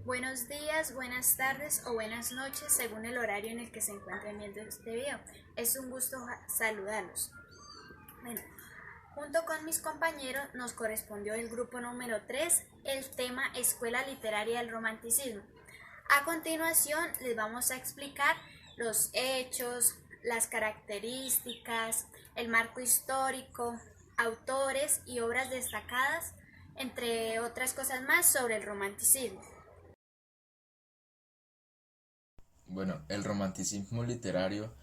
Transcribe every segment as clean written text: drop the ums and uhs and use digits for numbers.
Buenos días, buenas tardes o buenas noches según el horario en el que se encuentren viendo este video. Es un gusto saludarlos. Bueno, junto con mis compañeros nos correspondió el grupo número 3, el tema Escuela Literaria del Romanticismo. A continuación les vamos a explicar los hechos, las características, el marco histórico, autores y obras destacadas, entre otras cosas más sobre el romanticismo. Bueno, el romanticismo literario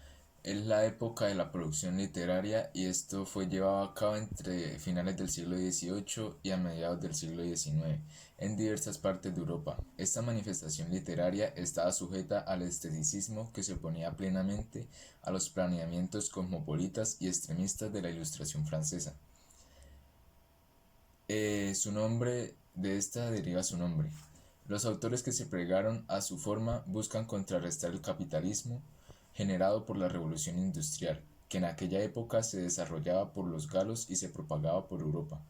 es la época de la producción literaria y esto fue llevado a cabo entre finales del siglo XVIII y a mediados del siglo XIX en diversas partes de Europa. Esta manifestación literaria estaba sujeta al esteticismo que se oponía plenamente a los planeamientos cosmopolitas y extremistas de la Ilustración francesa. Su nombre de esta deriva su nombre. Los autores que se plegaron a su forma buscan contrarrestar el capitalismo generado por la revolución industrial, que en aquella época se desarrollaba por los galos y se propagaba por Europa.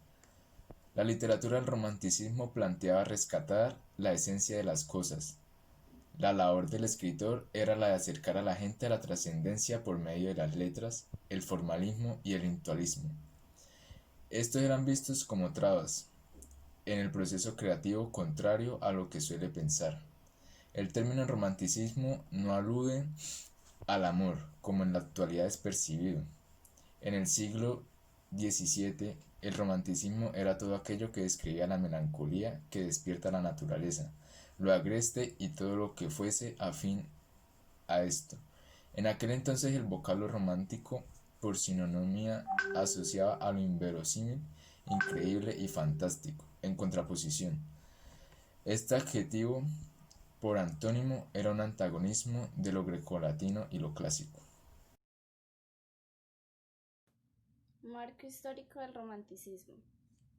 La literatura del romanticismo planteaba rescatar la esencia de las cosas. La labor del escritor era la de acercar a la gente a la trascendencia por medio de las letras, el formalismo y el ritualismo. Estos eran vistos como trabas en el proceso creativo contrario a lo que suele pensar. El término romanticismo no alude al amor, como en la actualidad es percibido. En el siglo XVII, el romanticismo era todo aquello que describía la melancolía que despierta la naturaleza, lo agreste y todo lo que fuese afín a esto. En aquel entonces el vocablo romántico, por sinonimia, asociaba a lo inverosímil, increíble y fantástico, en contraposición. Este adjetivo, por antónimo, era un antagonismo de lo grecolatino y lo clásico. Marco histórico del romanticismo.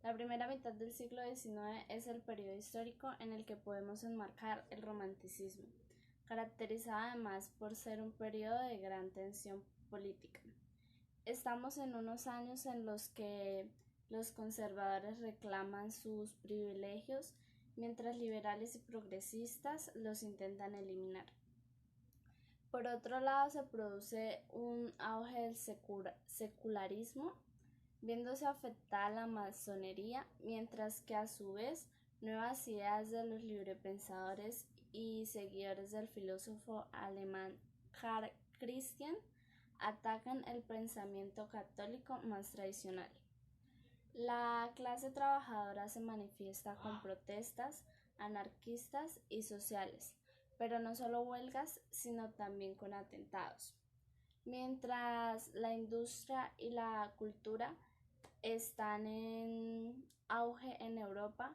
La primera mitad del siglo XIX es el periodo histórico en el que podemos enmarcar el romanticismo, caracterizado además por ser un periodo de gran tensión política. Estamos en unos años en los que los conservadores reclaman sus privilegios, mientras liberales y progresistas los intentan eliminar. Por otro lado, se produce un auge del secularismo, viéndose afectada la masonería, mientras que a su vez nuevas ideas de los librepensadores y seguidores del filósofo alemán Karl Christian atacan el pensamiento católico más tradicional. La clase trabajadora se manifiesta con protestas anarquistas y sociales, pero no solo huelgas, sino también con atentados. Mientras la industria y la cultura están en auge en Europa,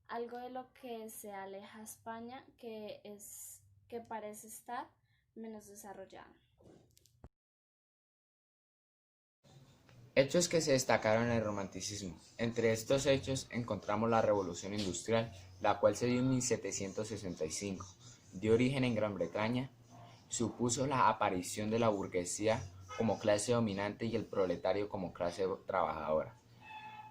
algo de lo que se aleja a España, que parece estar menos desarrollada. Hechos que se destacaron en el romanticismo. Entre estos hechos encontramos la Revolución Industrial, la cual se dio en 1765, dio origen en Gran Bretaña, supuso la aparición de la burguesía como clase dominante y el proletario como clase trabajadora.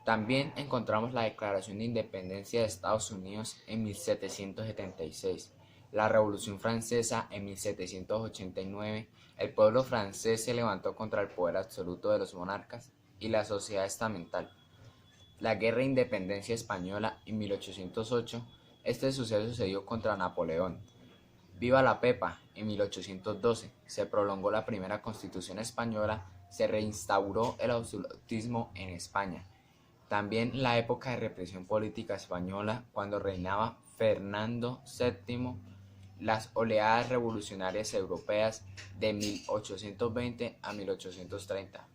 También encontramos la Declaración de Independencia de Estados Unidos en 1776, la Revolución Francesa en 1789, el pueblo francés se levantó contra el poder absoluto de los monarcas y la sociedad estamental. La Guerra de Independencia Española en 1808, este suceso se dio contra Napoleón. Viva la Pepa, en 1812, se prolongó la primera Constitución española, se reinstauró el absolutismo en España. También la época de represión política española, cuando reinaba Fernando VII, las oleadas revolucionarias europeas de 1820 a 1830.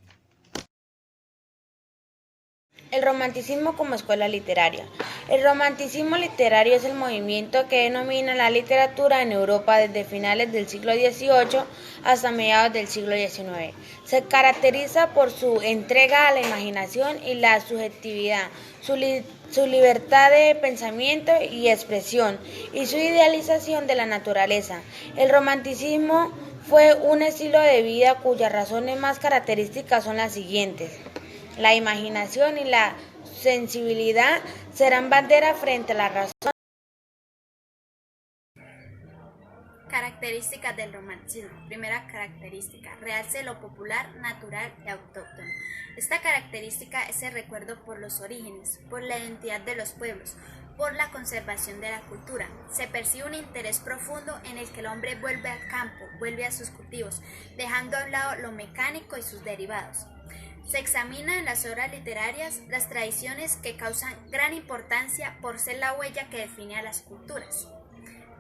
El romanticismo como escuela literaria. El romanticismo literario es el movimiento que denomina la literatura en Europa desde finales del siglo XVIII hasta mediados del siglo XIX. Se caracteriza por su entrega a la imaginación y la subjetividad, su libertad de pensamiento y expresión y su idealización de la naturaleza. El romanticismo fue un estilo de vida cuyas razones más características son las siguientes. La imaginación y la sensibilidad serán bandera frente a la razón. Características del romanticismo. Primera característica, realce lo popular, natural y autóctono. Esta característica es el recuerdo por los orígenes, por la identidad de los pueblos, por la conservación de la cultura. Se percibe un interés profundo en el que el hombre vuelve al campo, vuelve a sus cultivos, dejando a un lado lo mecánico y sus derivados. Se examina en las obras literarias las tradiciones que causan gran importancia por ser la huella que define a las culturas.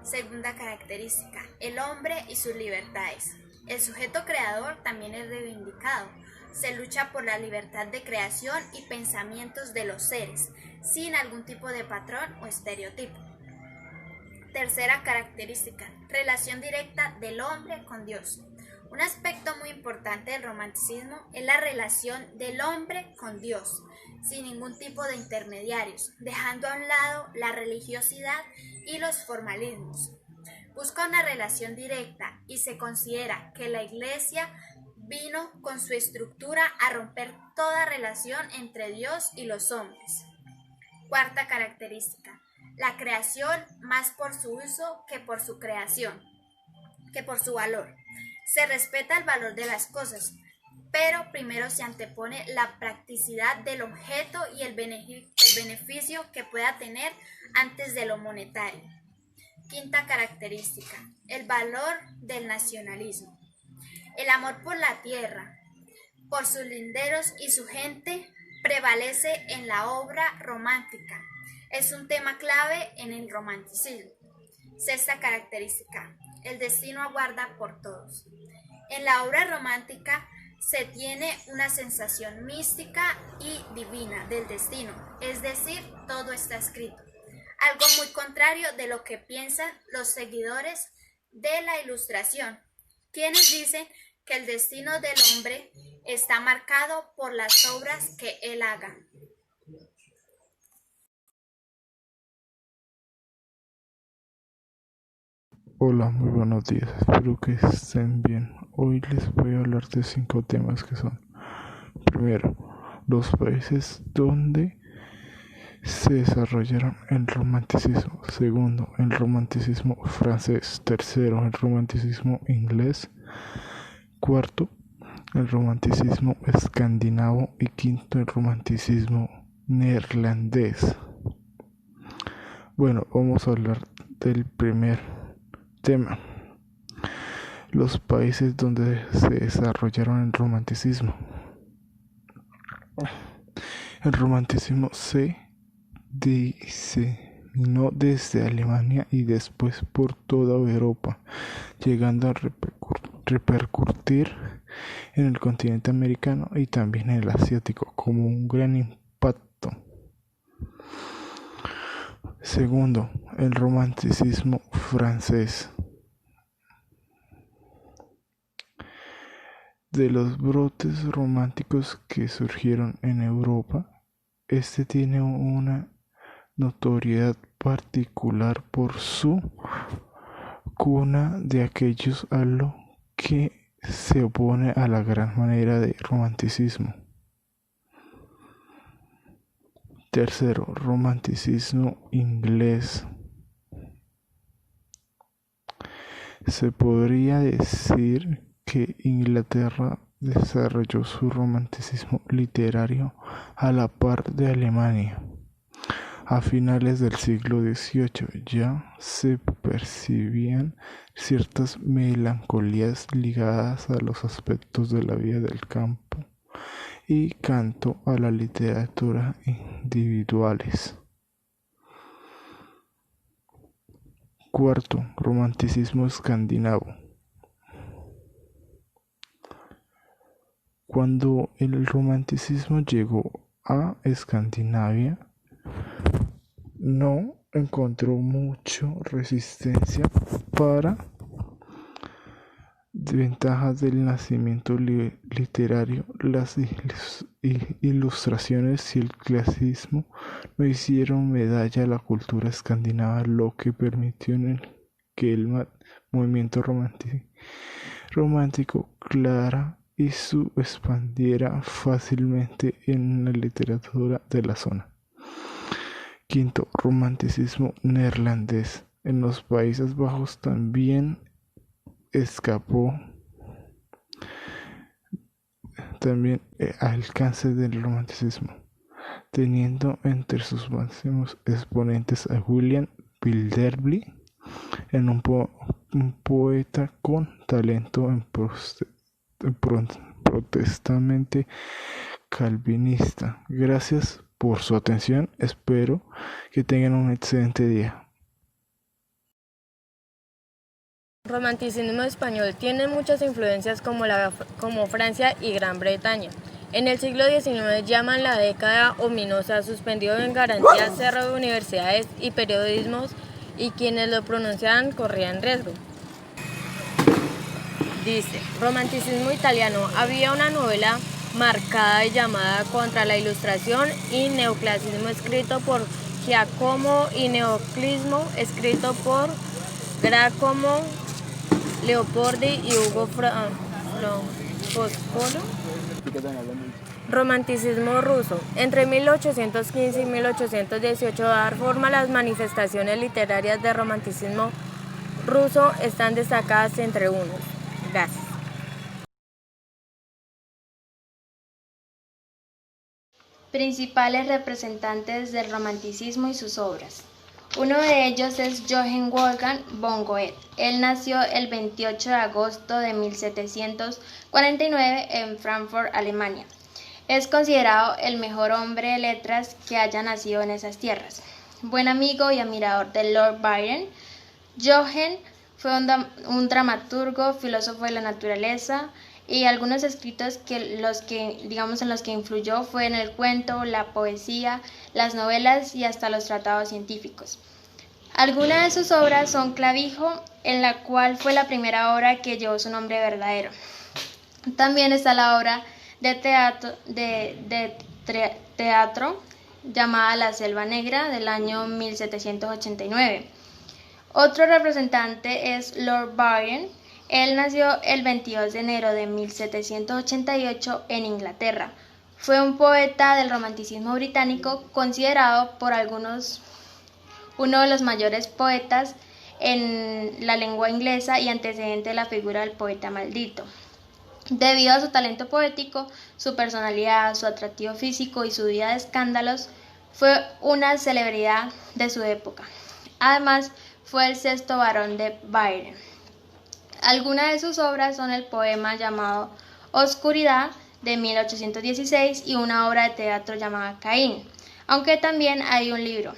Segunda característica, el hombre y sus libertades. El sujeto creador también es reivindicado. Se lucha por la libertad de creación y pensamientos de los seres, sin algún tipo de patrón o estereotipo. Tercera característica, relación directa del hombre con Dios. Un aspecto muy importante del romanticismo es la relación del hombre con Dios, sin ningún tipo de intermediarios, dejando a un lado la religiosidad y los formalismos. Busca una relación directa y se considera que la Iglesia vino con su estructura a romper toda relación entre Dios y los hombres. Cuarta característica, la creación más por su uso que por su creación, que por su valor. Se respeta el valor de las cosas, pero primero se antepone la practicidad del objeto y el beneficio que pueda tener antes de lo monetario. Quinta característica, el valor del nacionalismo. El amor por la tierra, por sus linderos y su gente, prevalece en la obra romántica. Es un tema clave en el romanticismo. Sexta característica, el destino aguarda por todos. En la obra romántica se tiene una sensación mística y divina del destino, es decir, todo está escrito. Algo muy contrario de lo que piensan los seguidores de la Ilustración, quienes dicen que el destino del hombre está marcado por las obras que él haga. Hola, muy buenos días, espero que estén bien. Hoy les voy a hablar de 5 temas que son: primero, los países donde se desarrollaron el romanticismo; segundo, el romanticismo francés; tercero, el romanticismo inglés; cuarto, el romanticismo escandinavo; y quinto, el romanticismo neerlandés. Bueno, vamos a hablar del primer tema: los países donde se desarrollaron el romanticismo. El romanticismo se diseminó desde Alemania y después por toda Europa, llegando a repercutir en el continente americano y también en el asiático como un gran impacto. Segundo, el romanticismo francés. De los brotes románticos que surgieron en Europa, este tiene una notoriedad particular por su cuna de aquellos a lo que se opone a la gran manera de romanticismo. Tercero, romanticismo inglés. Se podría decir que Inglaterra desarrolló su romanticismo literario a la par de Alemania. A finales del siglo XVIII ya se percibían ciertas melancolías ligadas a los aspectos de la vida del campo y canto a la literatura individuales. Cuarto, romanticismo escandinavo. Cuando el romanticismo llegó a Escandinavia, no encontró mucha resistencia para ventajas del nacimiento literario. Las ilustraciones y el clasicismo no hicieron medalla a la cultura escandinava, lo que permitió que el movimiento romántico clara y se expandiera fácilmente en la literatura de la zona. Quinto, romanticismo neerlandés. En los Países Bajos también escapó también al alcance del romanticismo, teniendo entre sus máximos exponentes a William Bilderly, un poeta con talento protestante calvinista. Gracias por su atención, espero que tengan un excelente día. Romanticismo español tiene muchas influencias como Francia y Gran Bretaña. En el siglo XIX llaman la década ominosa, suspendido en garantía cerro de universidades y periodismos, y quienes lo pronunciaban corrían riesgo. Dice, romanticismo italiano, había una novela marcada y llamada Contra la Ilustración y neoclasicismo escrito por Giacomo y neoclasismo escrito por Giacomo Leopardi y Ugo Foscolo. Romanticismo ruso. Entre 1815 y 1818 dar forma a las manifestaciones literarias de romanticismo ruso están destacadas entre unos. Gracias. Principales representantes del romanticismo y sus obras. Uno de ellos es Johann Wolfgang von Goethe. Él nació el 28 de agosto de 1749 en Frankfurt, Alemania. Es considerado el mejor hombre de letras que haya nacido en esas tierras. Buen amigo y admirador de Lord Byron, Johann fue un dramaturgo, filósofo de la naturaleza, y algunos escritos en los que influyó fue en el cuento, la poesía, las novelas y hasta los tratados científicos. Algunas de sus obras son Clavijo, en la cual fue la primera obra que llevó su nombre verdadero. También está la obra de teatro llamada La Selva Negra del año 1789. Otro representante es Lord Byron. Él nació el 22 de enero de 1788 en Inglaterra. Fue un poeta del romanticismo británico, considerado por algunos uno de los mayores poetas en la lengua inglesa y antecedente de la figura del poeta maldito. Debido a su talento poético, su personalidad, su atractivo físico y su vida de escándalos, fue una celebridad de su época. Además, fue el sexto varón de Byron. Algunas de sus obras son el poema llamado Oscuridad de 1816 y una obra de teatro llamada Caín, aunque también hay un libro.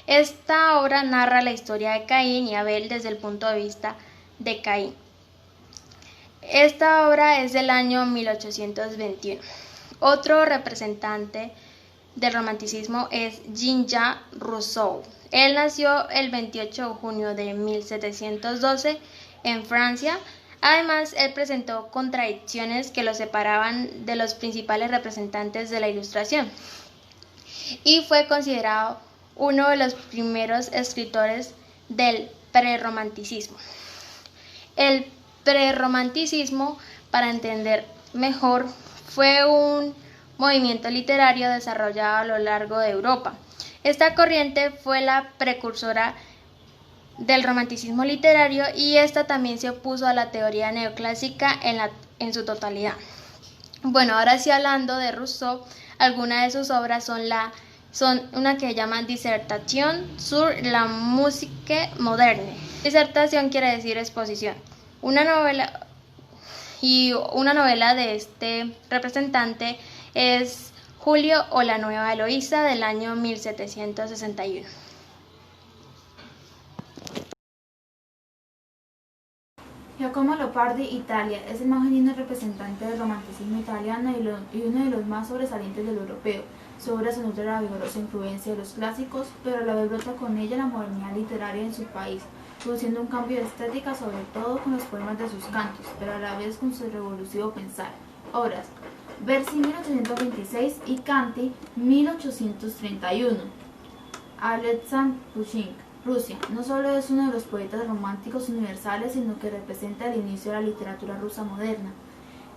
Esta obra narra la historia de Caín y Abel desde el punto de vista de Caín. Esta obra es del año 1821. Otro representante del romanticismo es Jean-Jacques Rousseau. Él nació el 28 de junio de 1712 en Francia. Además, él presentó contradicciones que lo separaban de los principales representantes de la Ilustración y fue considerado uno de los primeros escritores del prerromanticismo. El prerromanticismo, para entender mejor, fue un movimiento literario desarrollado a lo largo de Europa. Esta corriente fue la precursora del romanticismo literario y esta también se opuso a la teoría neoclásica en su totalidad. Bueno, ahora sí, hablando de Rousseau, algunas de sus obras son una que se llama Dissertation sur la musique moderne. Disertación quiere decir exposición. Una novela de este representante es Julio o la Nueva Eloísa del año 1761. Giacomo Leopardi, Italia, es el más genuino representante del romanticismo italiano y uno de los más sobresalientes del europeo. Su obra se nutre de la vigorosa influencia de los clásicos, pero a la vez brota con ella la modernidad literaria en su país, produciendo un cambio de estética, sobre todo con los poemas de sus cantos, pero a la vez con su revolutivo pensar. Obras: Versi 1826 y Canti 1831. Alexandr Pushkin, Rusia. No solo es uno de los poetas románticos universales, sino que representa el inicio de la literatura rusa moderna.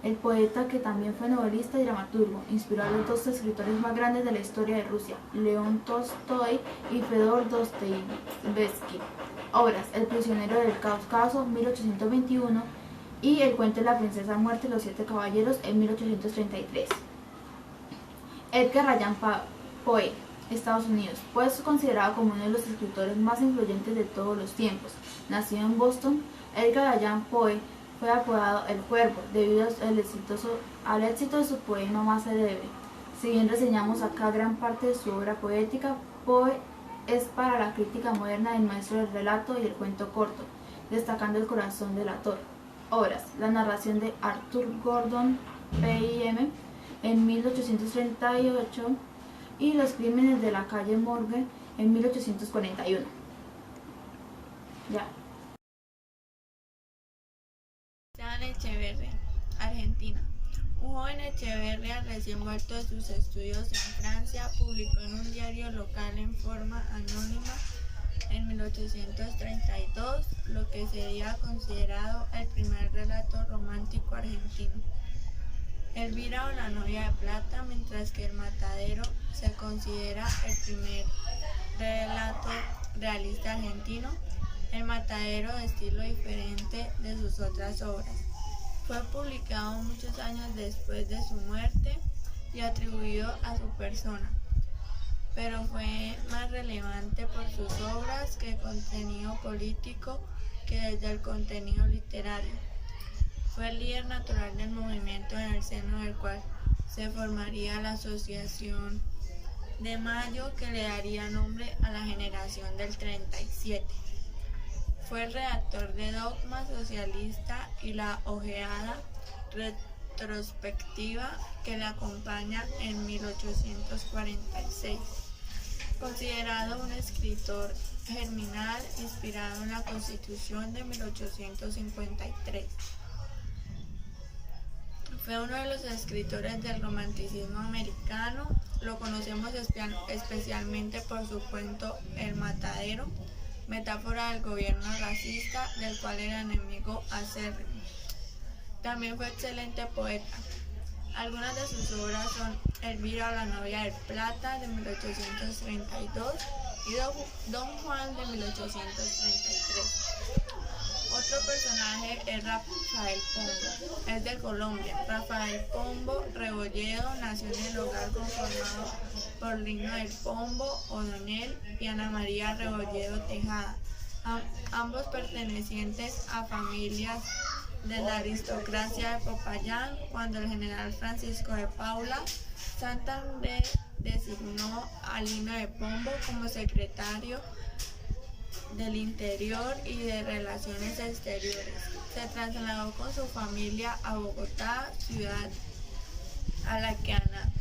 El poeta, que también fue novelista y dramaturgo, inspiró a los dos escritores más grandes de la historia de Rusia, León Tolstói y Fedor Dostoyevski. Obras: El prisionero del Cáucaso, 1821, y El cuento de la princesa muerte y los 7 caballeros, en 1833. Edgar Allan Poe, Estados Unidos. Pues considerado como uno de los escritores más influyentes de todos los tiempos. Nacido en Boston, Edgar Allan Poe fue apodado El Cuervo debido al éxito de su poema más célebre. Si bien reseñamos acá gran parte de su obra poética, Poe es para la crítica moderna el maestro del relato y el cuento corto, destacando El corazón delator. Obras: La narración de Arthur Gordon Pym, en 1838, y Los crímenes de la calle Morgue, en 1841. Ya. Esteban Echeverría, Argentina. Un joven Echeverría, recién vuelto de sus estudios en Francia, publicó en un diario local en forma anónima en 1832 lo que sería considerado el primer relato romántico argentino, Elvira o la novia de plata, mientras que El matadero se considera el primer relato realista argentino. El matadero, de estilo diferente de sus otras obras, fue publicado muchos años después de su muerte y atribuido a su persona, pero fue más relevante por sus obras que contenido político que desde el contenido literario. Fue el líder natural del movimiento en el seno del cual se formaría la Asociación de Mayo, que le daría nombre a la generación del 37. Fue el redactor de Dogma Socialista y la ojeada retrospectiva que le acompaña en 1846. Considerado un escritor germinal inspirado en la Constitución de 1853. Fue uno de los escritores del romanticismo americano. Lo conocemos especialmente por su cuento El matadero, metáfora del gobierno racista del cual era enemigo acérrimo. También fue excelente poeta. Algunas de sus obras son Elvira o la novia de plata, de 1832, y Don Juan, de 1833. Otro personaje es Rafael Pombo, es de Colombia. Rafael Pombo Rebolledo nació en el hogar conformado por Lino del Pombo O'Donnell y Ana María Rebolledo Tejada, ambos pertenecientes a familias de la aristocracia de Popayán, cuando el general Francisco de Paula Santander designó a Lino de Pombo como secretario del Interior y de Relaciones Exteriores. Se trasladó con su familia a Bogotá, ciudad a la que Ana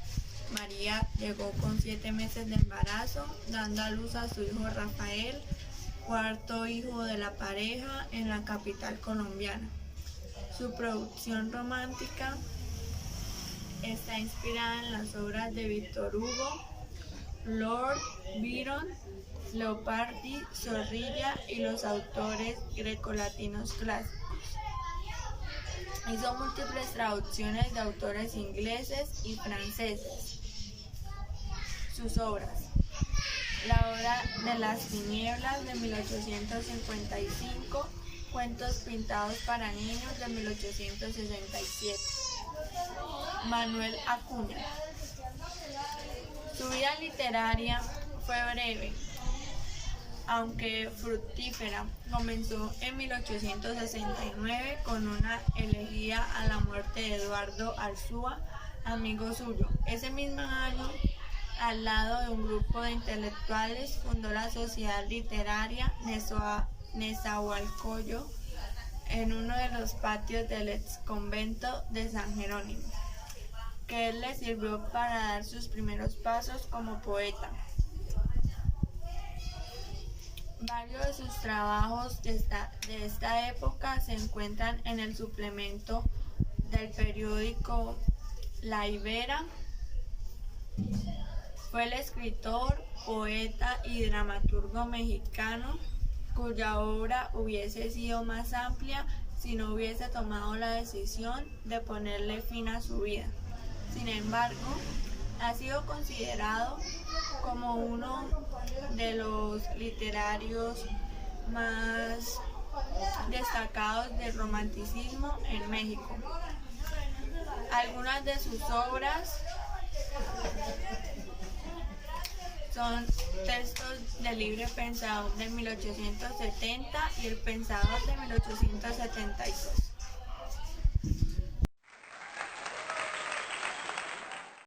María llegó con 7 meses de embarazo, dando a luz a su hijo Rafael, cuarto hijo de la pareja en la capital colombiana. Su producción romántica está inspirada en las obras de Víctor Hugo, Lord Byron, Leopardi, Zorrilla y los autores grecolatinos clásicos. Hizo múltiples traducciones de autores ingleses y franceses. Sus obras: La hora de las tinieblas, de 1855, Cuentos pintados para niños, de 1867. Manuel Acuña. Su vida literaria fue breve, aunque fructífera. Comenzó en 1869 con una elegía a la muerte de Eduardo Arzúa, amigo suyo. Ese mismo año, al lado de un grupo de intelectuales, fundó la Sociedad Literaria Nezahualcóyotl en uno de los patios del exconvento de San Jerónimo, que él le sirvió para dar sus primeros pasos como poeta. Varios de sus trabajos de esta época se encuentran en el suplemento del periódico La Ibera. Fue el escritor, poeta y dramaturgo mexicano cuya obra hubiese sido más amplia si no hubiese tomado la decisión de ponerle fin a su vida. Sin embargo, ha sido considerado como uno de los literarios más destacados del romanticismo en México. Algunas de sus obras son textos del Libre Pensador de 1870 y El Pensador de 1876.